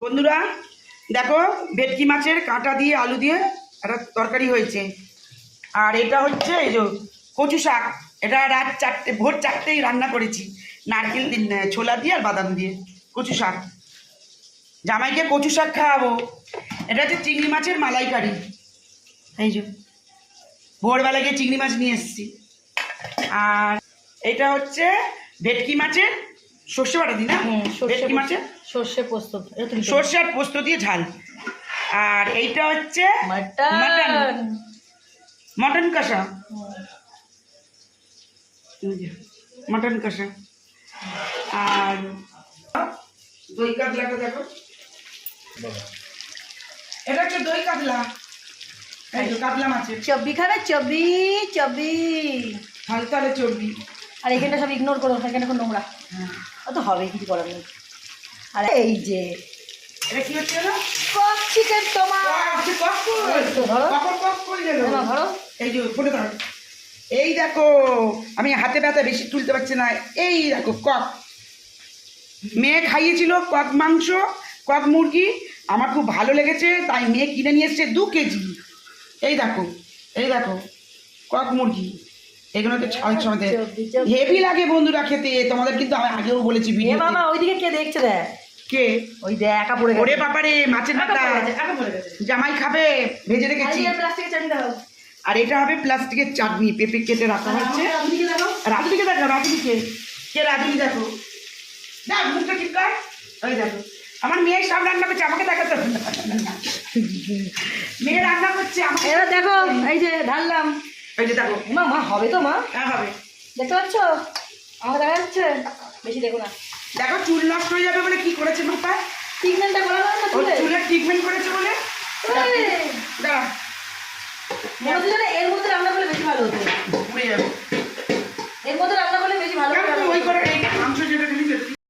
বন্ধুরা দেখো ভেটকি মাছের কাঁটা দিয়ে আলু দিয়ে একটা তরকারি হয়েছে। আর এটা হচ্ছে এই যে কচু শাক, এটা রাত 4টে ভোর 4টেই রান্না করেছি, নারকেল ছোলা দিয়ে আর বাদাম দিয়ে কচু শাক। জামাইকে কচু শাক খাওয়াবো। এটা হচ্ছে চিংড়ি মাছের মালাইকারি। এই যে ভোরবেলা গিয়ে চিংড়ি মাছ নিয়ে এসেছি। আর এটা হচ্ছে ভেটকি মাছের সর্ষে বাটা দিই না, ভেটকি মাছের সর্ষে পোস্ত, সর্ষে আর পোস্ত দিয়ে ঝাল। আর এইটা হচ্ছে মটন, মটন কষা, মটন কষা। আর দই কাতলাটা দেখো, এটা হচ্ছে দই কাতলা, এই যে কাতলা মাছের চব্বি খাবে, চব্বি চব্বি। হালকা চর্বি। আর এখানটা সব ইগনোর করো, এখানে এখন নোংরা। ও তো হবে, কিছু করার নেই। আর এই যে এটা কি হচ্ছে না, কক চিকেন তোমার। ধরো এই যে ফোটে ধরো। এই দেখো আমি হাতে ব্যথা বেশি তুলতে পারছি না। এই দেখো কক, মেয়ে খাইয়েছিল কক মাংস, কক মুরগি, আমার খুব ভালো লেগেছে, তাই মেয়ে কিনে নিয়ে এসছে 2 কেজি। এই দেখো, এই দেখো কক মুরগি, এগুলো তো ছাল সমেতে হেভি লাগে বন্ধুরা খেতে। তোমাদের কিন্তু আমি আগেও বলেছি ভিডিও। বাবা ওইদিকে কে দেখছে দেখ, কে ওই দেখ একা পড়ে গেছে। ওরে বাবারে মাছের মাথা জামাই খাবে, ভেজে রেখেছি। আর এটা হবে প্লাস্টিকের চাটনি, পেঁপে কেটে রাখা হচ্ছে। রাজুদিকে দেখো, রাজুদিকে কে, রাজুদি দেখো, দেখ মুখটা ঠিক কর। ওই দেখো আমার মেয়ে সব রান্না করছে, আমাকে দেখাতে হবে না। মেয়ে রান্না করছে, এবার দেখো এই যে ঢাললাম। এই যে দেখো মা মা হবে তো মা, হ্যাঁ হবে। দেখতে পাচ্ছ আমাকে দেখা যাচ্ছে? বেশি দেখো না, দেখো চুল নষ্ট হয়ে যাবে বলে কি করেছে মাথায়, ট্রিটমেন্টটা করা হয় না ওর চুলে? চুলের ট্রিটমেন্ট করেছে বলে। দাঁড়া মনে হচ্ছে যেন এর মধ্যে রান্না করলে বেশি ভালো হতো। উড়ে যাবে। এর মধ্যে রান্না